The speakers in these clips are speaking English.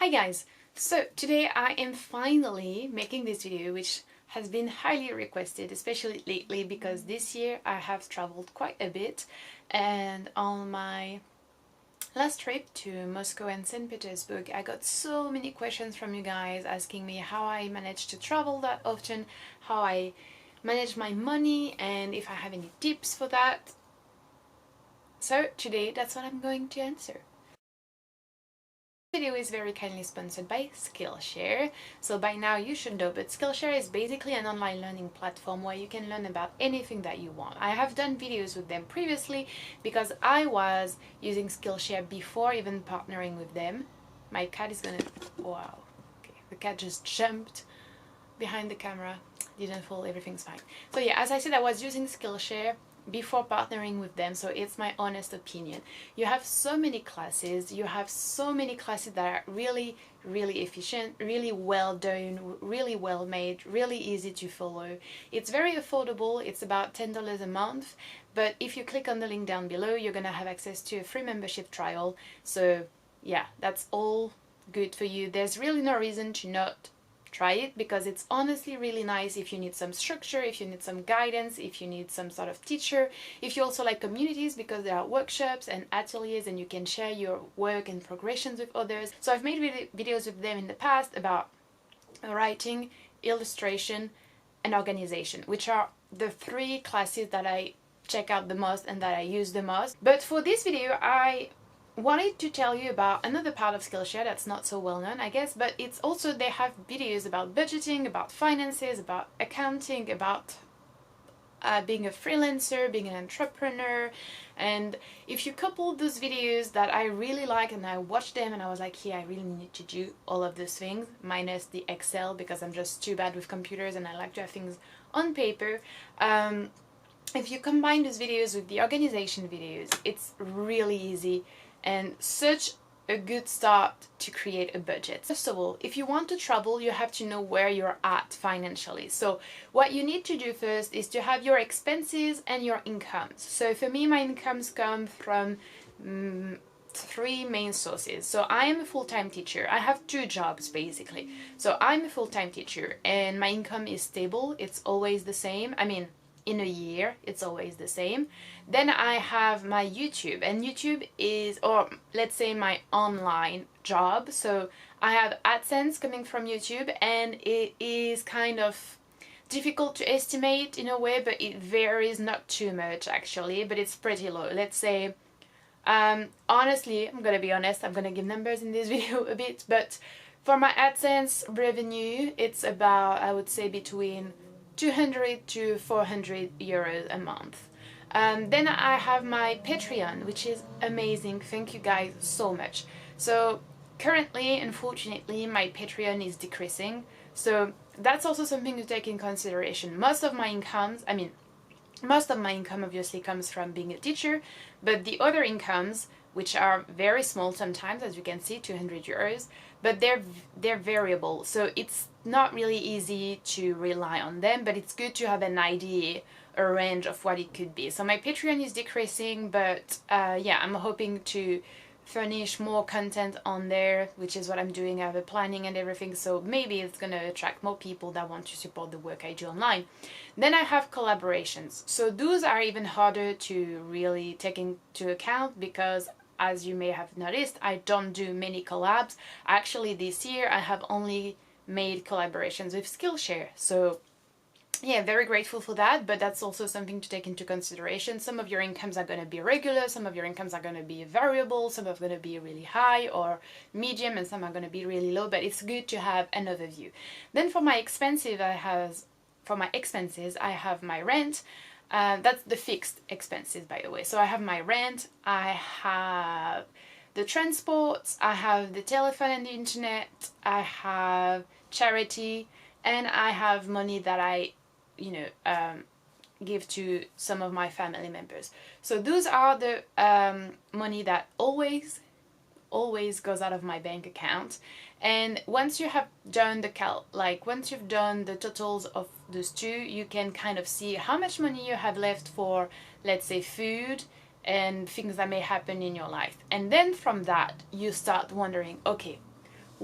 Hi guys! So today I am finally making this video, which has been highly requested, especially lately because this year I have traveled quite a bit, and on my last trip to Moscow and St. Petersburg I got so many questions from you guys asking me how I managed to travel that often, how I manage my money, and if I have any tips for that. So today that's what I'm going to answer. This video is very kindly sponsored by Skillshare. So by now you should know, but Skillshare is basically an online learning platform where you can learn about anything that you want. I have done videos with them previously because I was using Skillshare before even partnering with them. My cat is gonna... wow. Okay, the cat just jumped behind the camera. Didn't fall, everything's fine. So yeah, as I said, I was using Skillshare before partnering with them, so it's my honest opinion. You have so many classes, that are really efficient, really well done, really well made, really easy to follow. It's very affordable. It's about $10 a month, but if you click on the link down below you're gonna have access to a free membership trial. So yeah, that's all good for you. There's really no reason to not try it, because it's honestly really nice if you need some structure, if you need some guidance, if you need some sort of teacher, if you also like communities, because there are workshops and ateliers and you can share your work and progressions with others. So I've made videos with them in the past about writing, illustration and organization, which are the three classes that I check out the most and that I use the most. But for this video I wanted to tell you about another part of Skillshare that's not so well known, I guess, but it's also, they have videos about budgeting, about finances, about accounting, about being a freelancer, being an entrepreneur. And if you couple those videos that I really like and I watched them and I was like, yeah, I really need to do all of those things, minus the Excel because I'm just too bad with computers and I like to have things on paper. If you combine those videos with the organization videos, it's really easy and such a good start to create a budget. First of all, if you want to travel, you have to know where you're at financially. So what you need to do first is to have your expenses and your incomes. So for me, my incomes come from three main sources. So I am a full-time teacher. I have two jobs basically. So I'm a full-time teacher and my income is stable. It's always the same. I mean, in a year it's always the same. Then I have my YouTube, and YouTube is, or let's say, my online job. So I have AdSense coming from YouTube, and it is kind of difficult to estimate in a way, but it varies not too much actually, but it's pretty low. Let's say, honestly, I'm gonna be honest, I'm gonna give numbers in this video a bit, but for my AdSense revenue it's about, I would say, between 200 to 400 euros a month. Then I have my Patreon, which is amazing. Thank you guys so much. So currently, unfortunately, my Patreon is decreasing. So that's also something to take in consideration. Most of my income obviously comes from being a teacher, but the other incomes, which are very small sometimes, as you can see, 200 euros, but they're variable, so it's not really easy to rely on them, but it's good to have an idea, a range of what it could be. So my Patreon is decreasing, but yeah, I'm hoping to furnish more content on there, which is what I'm doing. I have a planning and everything, so maybe it's gonna attract more people that want to support the work I do online. Then I have collaborations. So those are even harder to really take into account because, as you may have noticed, I don't do many collabs. Actually, this year I have only made collaborations with Skillshare. So yeah, very grateful for that, but that's also something to take into consideration. Some of your incomes are going to be regular, some of your incomes are going to be variable, some are going to be really high or medium, and some are going to be really low, but it's good to have an overview. Then for my expenses, I have my rent. That's the fixed expenses, by the way. So I have my rent, I have the transports, I have the telephone and the internet, I have charity, and I have money that I give to some of my family members. So those are the money that always goes out of my bank account. And once you have done once you've done the totals of those two, you can kind of see how much money you have left for, let's say, food and things that may happen in your life. And then from that you start wondering, okay,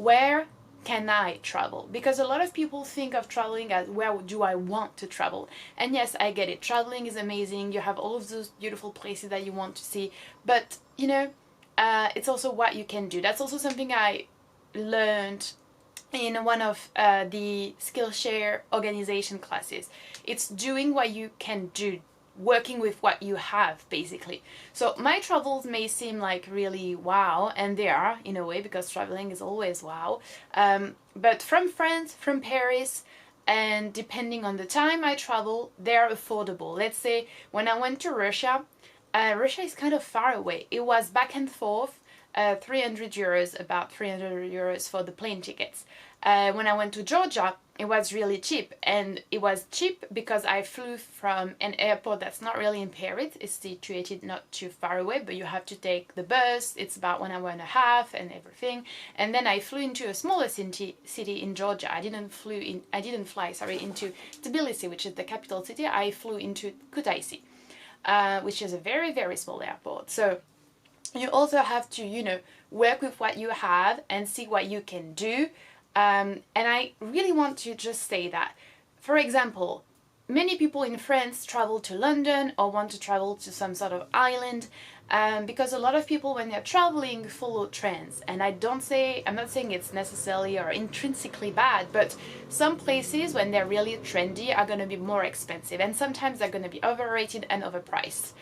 where can I travel? Because a lot of people think of traveling as where do I want to travel? And yes, I get it. Traveling is amazing. You have all of those beautiful places that you want to see. But, it's also what you can do. That's also something I learned in one of the Skillshare organization classes. It's doing what you can do, working with what you have, basically. So my travels may seem like really wow, and they are in a way, because traveling is always wow. But from France, from Paris, and depending on the time I travel, they're affordable. Let's say when I went to Russia, Russia is kind of far away. It was back and forth, 300 euros, about 300 euros for the plane tickets. When I went to Georgia, it was really cheap, and it was cheap because I flew from an airport that's not really in Paris. It's situated not too far away, but you have to take the bus. It's about 1 hour and a half and everything. And then I flew into a smaller city in Georgia. I didn't fly into Tbilisi, which is the capital city. I flew into Kutaisi, which is a very, very small airport. So you also have to, work with what you have and see what you can do. And I really want to just say that, for example, many people in France travel to London or want to travel to some sort of island, because a lot of people, when they're traveling, follow trends. And I'm not saying it's necessarily or intrinsically bad, but some places, when they're really trendy, are going to be more expensive, and sometimes they're going to be overrated and overpriced.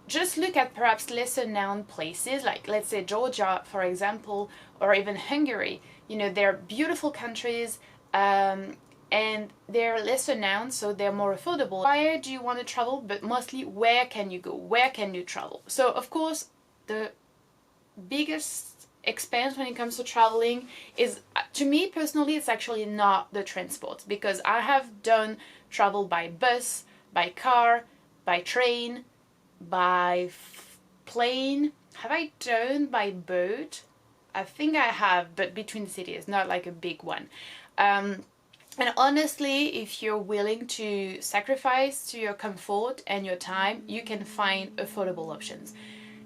Just look at perhaps lesser known places, like let's say Georgia, for example, or even Hungary. They're beautiful countries, and they're lesser known, so they're more affordable. Where do you want to travel? But mostly, where can you go? Where can you travel? So, of course, the biggest expense when it comes to traveling is, to me personally, it's actually not the transport, because I have done travel by bus, by car, by train, by plane. Have I done by boat? I think I have, but between cities, not like a big one. And honestly, if you're willing to sacrifice to your comfort and your time, you can find affordable options.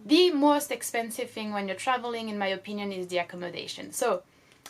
The most expensive thing when you're traveling, in my opinion, is the accommodation. So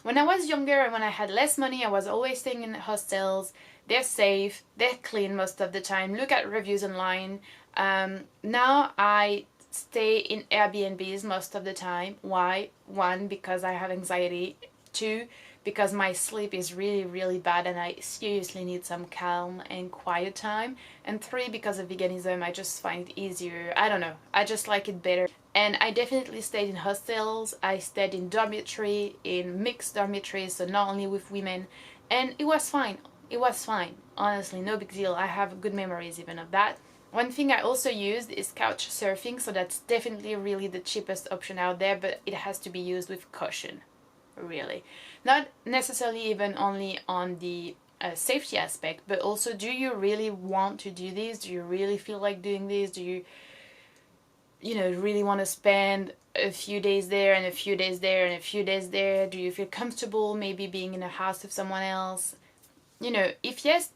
when I was younger and when I had less money, I was always staying in hostels. They're safe, they're clean most of the time. Look at reviews online. Now I stay in Airbnbs most of the time. Why? 1, because I have anxiety. 2, because my sleep is really, really bad and I seriously need some calm and quiet time. And 3, because of veganism, I just find it easier. I don't know, I just like it better. And I definitely stayed in hostels. I stayed in dormitory, in mixed dormitories, so not only with women. And it was fine. It was fine. Honestly, no big deal. I have good memories even of that. One thing I also used is Couchsurfing, so that's definitely really the cheapest option out there, but it has to be used with caution, really. Not necessarily even only on the safety aspect, but also, do you really want to do this? Do you really feel like doing this? Do you, really want to spend a few days there and a few days there and a few days there? Do you feel comfortable maybe being in a house with someone else? If yes,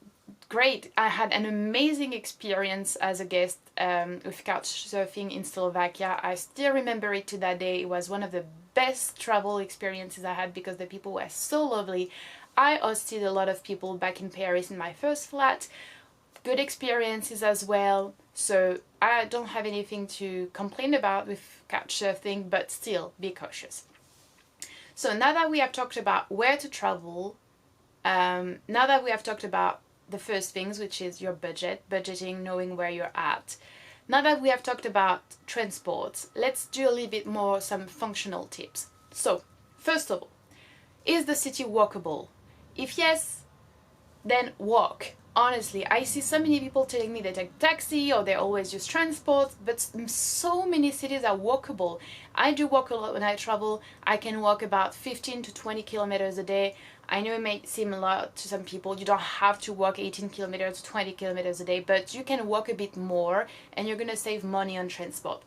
great. I had an amazing experience as a guest with Couchsurfing in Slovakia. I still remember it to that day. It was one of the best travel experiences I had because the people were so lovely. I hosted a lot of people back in Paris in my first flat. Good experiences as well. So I don't have anything to complain about with Couchsurfing, but still be cautious. So now that we have talked about where to travel, now that we have talked about the first things, which is your budgeting, knowing where you're at. Now that we have talked about transport, let's do a little bit more some functional tips. So, first of all, is the city walkable? If yes, then walk. Honestly, I see so many people telling me they take taxi or they always use transport, but so many cities are walkable. I do walk a lot when I travel. I can walk about 15 to 20 kilometers a day. I know it may seem a lot to some people. You don't have to walk 18 kilometers to 20 kilometers a day, but you can walk a bit more and you're going to save money on transport.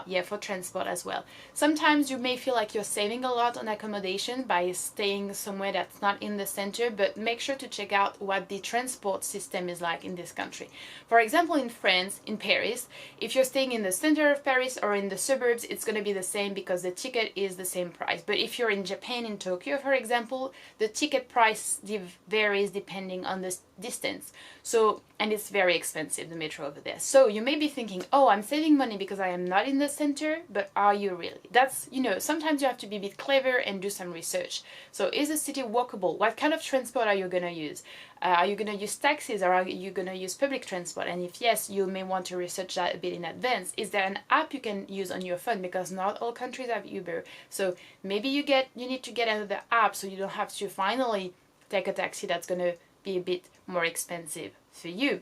Yeah, for transport as well. Sometimes you may feel like you're saving a lot on accommodation by staying somewhere that's not in the center, but make sure to check out what the transport system is like in this country. For example, in France, in Paris, if you're staying in the center of Paris or in the suburbs, it's going to be the same because the ticket is the same price. But if you're in Japan, in Tokyo, for example, the ticket price varies depending on the distance. So, and it's very expensive, the metro over there. So you may be thinking, oh, I'm saving money because I am not in the center, but are you really? That's, sometimes you have to be a bit clever and do some research. So is the city walkable? What kind of transport are you going to use? Are you going to use taxis, or are you going to use public transport? And if yes, you may want to research that a bit in advance. Is there an app you can use on your phone? Because not all countries have Uber. So maybe you need to get another app so you don't have to finally take a taxi that's going to be a bit more expensive for you.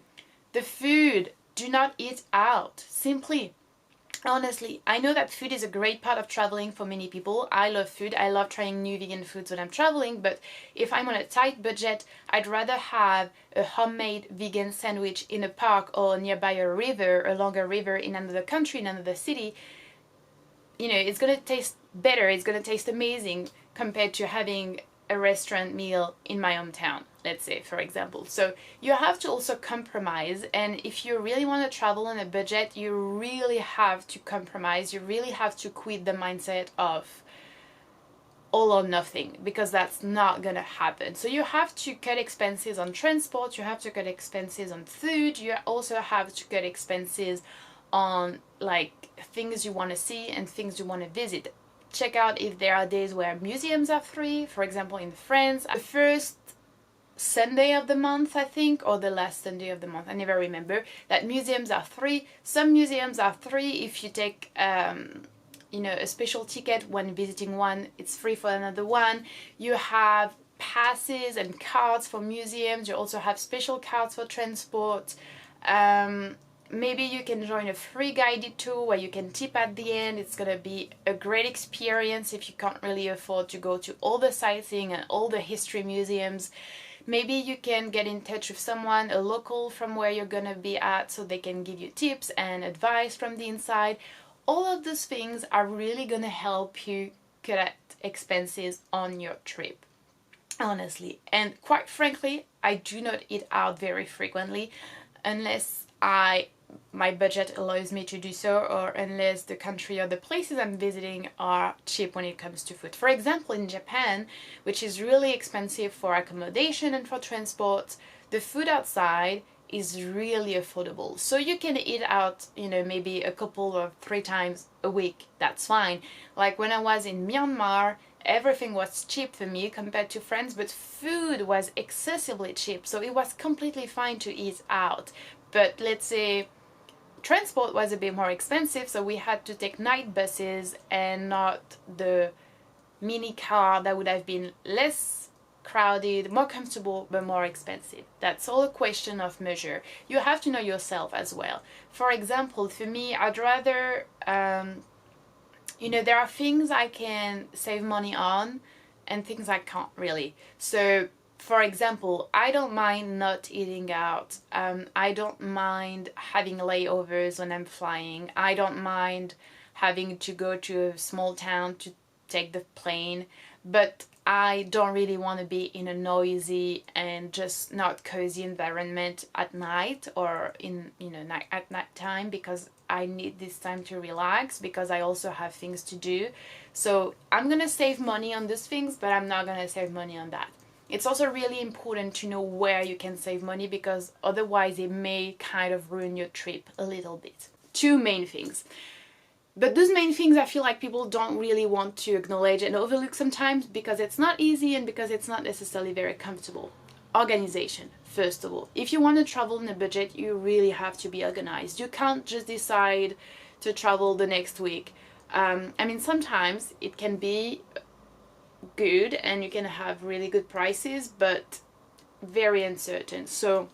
The food, do not eat out. Simply, honestly, I know that food is a great part of traveling for many people. I love food. I love trying new vegan foods when I'm traveling, but if I'm on a tight budget, I'd rather have a homemade vegan sandwich in a park or nearby a river, a longer river in another country, in another city. It's going to taste better. It's going to taste amazing compared to having a restaurant meal in my hometown, let's say, for example. So you have to also compromise, and if you really want to travel on a budget, you really have to compromise. You really have to quit the mindset of all or nothing, because that's not gonna happen. So you have to cut expenses on transport, you have to cut expenses on food, you also have to cut expenses on like things you want to see and things you want to visit. Check out if there are days where museums are free. For example, in France, the first Sunday of the month, I think, or the last Sunday of the month, I never remember, that museums are free. Some museums are free if you take a special ticket when visiting one, it's free for another one. You have passes and cards for museums. You also have special cards for transport. Maybe you can join a free guided tour where you can tip at the end. It's going to be a great experience if you can't really afford to go to all the sightseeing and all the history museums. Maybe you can get in touch with someone, a local from where you're going to be at, so they can give you tips and advice from the inside. All of those things are really going to help you cut expenses on your trip, honestly. And quite frankly, I do not eat out very frequently unless my budget allows me to do so, or unless the country or the places I'm visiting are cheap when it comes to food. For example, in Japan, which is really expensive for accommodation and for transport, the food outside is really affordable. So you can eat out, maybe a couple or 3 times a week. That's fine. Like when I was in Myanmar, everything was cheap for me compared to France, but food was excessively cheap. So it was completely fine to eat out. But let's say transport was a bit more expensive, so we had to take night buses and not the mini car that would have been less crowded, more comfortable, but more expensive. That's all a question of measure. You have to know yourself as well. For example, for me, I'd rather, there are things I can save money on and things I can't really. So, for example, I don't mind not eating out. I don't mind having layovers when I'm flying. I don't mind having to go to a small town to take the plane. But I don't really want to be in a noisy and just not cozy environment at night or at night time, because I need this time to relax, because I also have things to do. So I'm gonna save money on these things, but I'm not gonna save money on that. It's also really important to know where you can save money, because otherwise it may kind of ruin your trip a little bit. 2 main things. But those main things I feel like people don't really want to acknowledge and overlook sometimes, because it's not easy and because it's not necessarily very comfortable. Organization, first of all. If you want to travel on a budget, you really have to be organized. You can't just decide to travel the next week. Sometimes it can be good and you can have really good prices, but very uncertain. So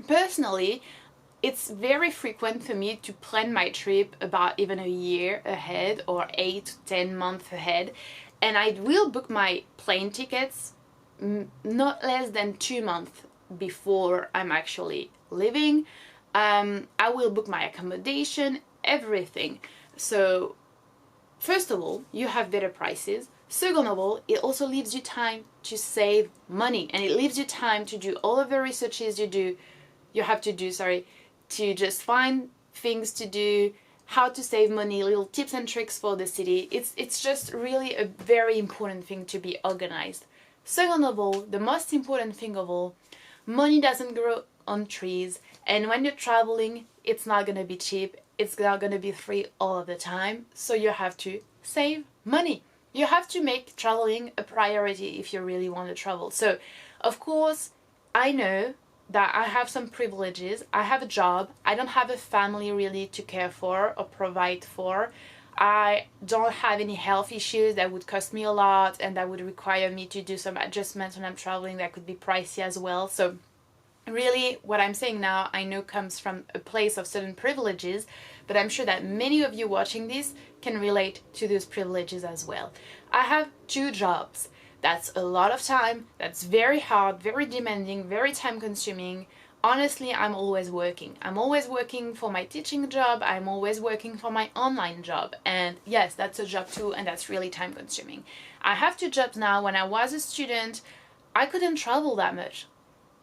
personally, it's very frequent for me to plan my trip about even a year ahead or 8 to 10 months ahead, and I will book my plane tickets not less than 2 months before I'm actually leaving. I will book my accommodation, everything. So first of all, you have better prices. Second of all, it also leaves you time to save money, and it leaves you time to do all of the researches you have to do, to just find things to do, how to save money, little tips and tricks for the city. It's just really a very important thing to be organized. Second of all, the most important thing of all, money doesn't grow on trees, and when you're traveling, it's not gonna be cheap, it's not gonna be free all of the time, so you have to save money. You have to make traveling a priority if you really want to travel. So, of course, I know that I have some privileges. I have a job. I don't have a family really to care for or provide for. I don't have any health issues that would cost me a lot and that would require me to do some adjustments when I'm traveling that could be pricey as well. So really, what I'm saying now, I know comes from a place of certain privileges, but I'm sure that many of you watching this can relate to those privileges as well. I have 2 jobs. That's a lot of time. That's very hard, very demanding, very time consuming. Honestly, I'm always working. I'm always working for my teaching job. I'm always working for my online job. And yes, that's a job too, and that's really time consuming. I have 2 jobs now. When I was a student, I couldn't travel that much.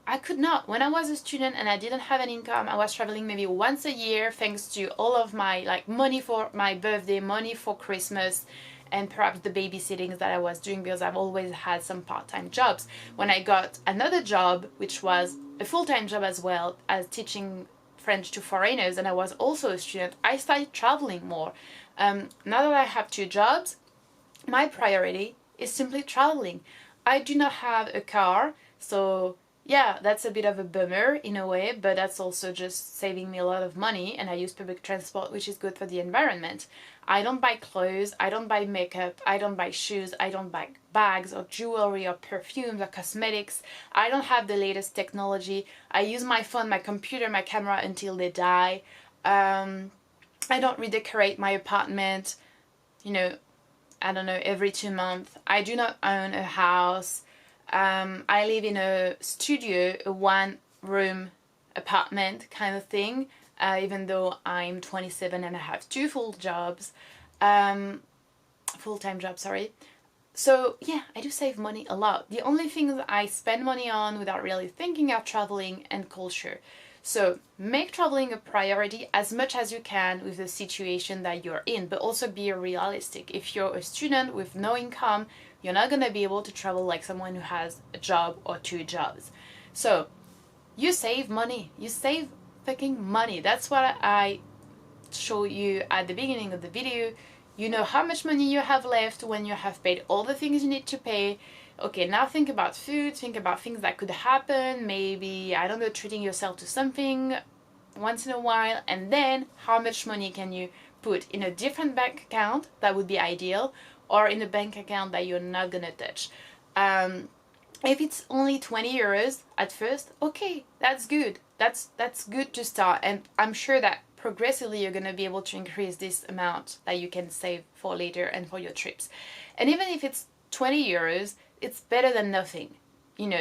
I could not. When I was a student and I didn't have an income, I was traveling maybe once a year thanks to all of my money for my birthday, money for Christmas, and perhaps the babysitting that I was doing, because I've always had some part-time jobs. When I got another job, which was a full-time job as well, as teaching French to foreigners, and I was also a student, I started traveling more. Now that I have 2 jobs, my priority is simply traveling. I do not have a car, so yeah, that's a bit of a bummer in a way, but that's also just saving me a lot of money, and I use public transport, which is good for the environment. I don't buy clothes, I don't buy makeup, I don't buy shoes, I don't buy bags or jewelry or perfumes or cosmetics. I don't have the latest technology. I use my phone, my computer, my camera until they die. I don't redecorate my apartment, I don't know, every 2 months. I do not own a house. I live in a studio, a 1-room apartment kind of thing, even though I'm 27 and I have 2 full-time jobs, So yeah, I do save money a lot. The only things I spend money on without really thinking are traveling and culture. So make traveling a priority as much as you can with the situation that you're in, but also be realistic. If you're a student with no income, you're not going to be able to travel like someone who has a job or 2 jobs. So you save money. You save fucking money. That's what I show you at the beginning of the video. You know how much money you have left when you have paid all the things you need to pay. Okay, now think about food, think about things that could happen, maybe, I don't know, treating yourself to something once in a while, and then how much money can you put in a different bank account, that would be ideal, or in a bank account that you're not gonna touch. If it's only 20 euros at first, okay, that's good. That's good to start, and I'm sure that progressively you're gonna be able to increase this amount that you can save for later and for your trips. And even if it's 20 euros, it's better than nothing.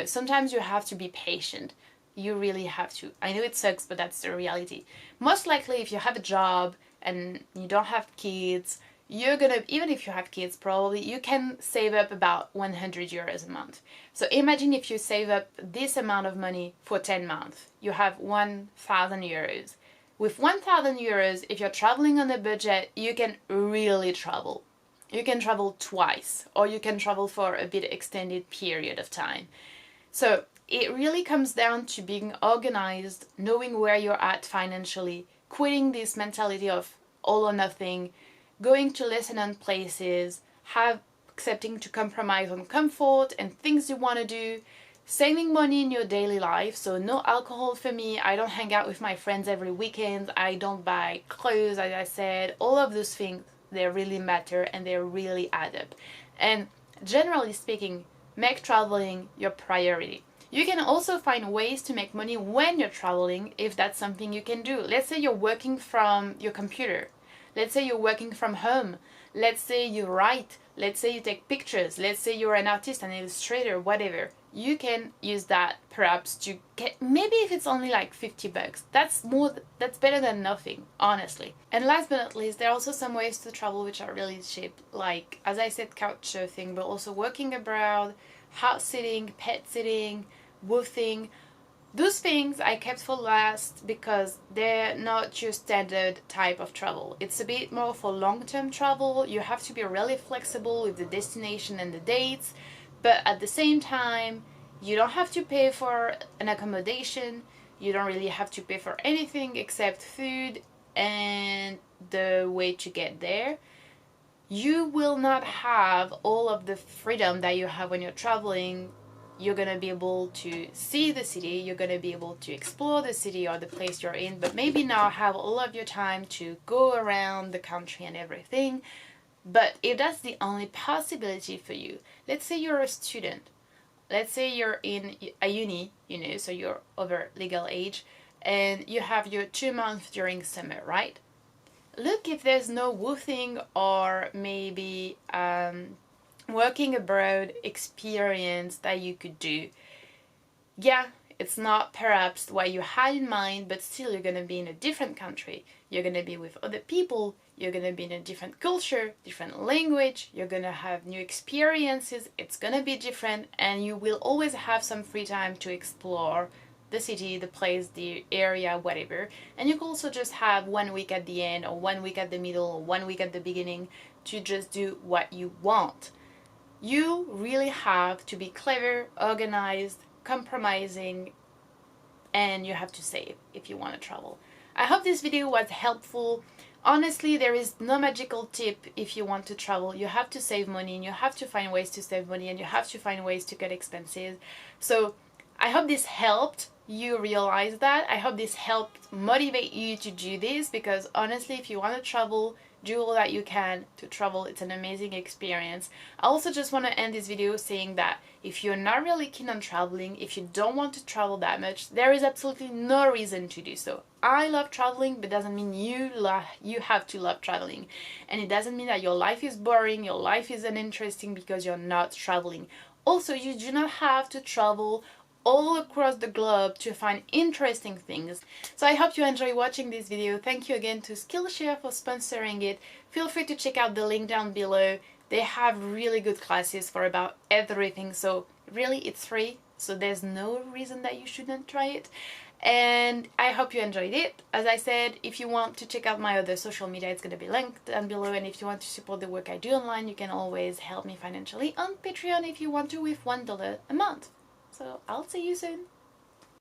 Sometimes you have to be patient. You really have to. I know it sucks, but that's the reality. Most likely, if you have a job and you don't have kids, even if you have kids, probably, you can save up about 100 euros a month. So imagine if you save up this amount of money for 10 months. You have 1,000 euros. With 1,000 euros, if you're traveling on a budget, you can really travel. You can travel twice, or you can travel for a bit extended period of time. So it really comes down to being organized, knowing where you're at financially, quitting this mentality of all or nothing, going to lesser-known places, accepting to compromise on comfort and things you want to do, saving money in your daily life. So no alcohol for me. I don't hang out with my friends every weekend. I don't buy clothes, as I said. All of those things, they really matter and they really add up. And generally speaking, make traveling your priority. You can also find ways to make money when you're traveling if that's something you can do. Let's say you're working from your computer. Let's say you're working from home. Let's say you write. let's say you take pictures, let's say you're an artist, an illustrator, whatever, you can use that perhaps to get, maybe if it's only like 50 bucks, that's better than nothing, honestly. And last but not least, there are also some ways to travel which are really cheap, like as I said, couchsurfing, but also working abroad, house sitting, pet sitting, woofing. Those things I kept for last because they're not your standard type of travel. It's a bit more for long-term travel. You have to be really flexible with the destination and the dates, but at the same time, you don't have to pay for an accommodation. You don't really have to pay for anything except food and the way to get there. You will not have all of the freedom that you have when you're traveling. You're going to be able to see the city, you're going to be able to explore the city or the place you're in, but maybe not have all of your time to go around the country and everything. But if that's the only possibility for you, let's say you're a student, let's say you're in a uni, so you're over legal age, and you have your 2 months during summer, right? Look if there's no woofing or maybe working abroad experience that you could do. Yeah, it's not perhaps what you had in mind, but still you're going to be in a different country. You're going to be with other people. You're going to be in a different culture, different language. You're going to have new experiences. It's going to be different, and you will always have some free time to explore the city, the place, the area, whatever. And you can also just have 1 week at the end, or 1 week at the middle, or 1 week at the beginning to just do what you want. You really have to be clever, organized, compromising, and you have to save if you want to travel. I hope this video was helpful. Honestly, there is no magical tip if you want to travel. You have to save money, and you have to find ways to save money, and you have to find ways to cut expenses. So I hope this helped you realize that. I hope this helped motivate you to do this, because honestly, if you want to travel, do all that you can to travel. It's an amazing experience. I also just want to end this video saying that if you're not really keen on traveling, if you don't want to travel that much, there is absolutely no reason to do so. I love traveling, but it doesn't mean you have to love traveling. And it doesn't mean that your life is boring, your life is uninteresting because you're not traveling. Also, you do not have to travel all across the globe to find interesting things. So I hope you enjoy watching this video. Thank you again to Skillshare for sponsoring it. Feel free to check out the link down below. They have really good classes for about everything, so really it's free, so there's no reason that you shouldn't try it. And I hope you enjoyed it. As I said, if you want to check out my other social media, it's going to be linked down below. And if you want to support the work I do online, you can always help me financially on Patreon if you want to, with $1 a month. So I'll see you soon.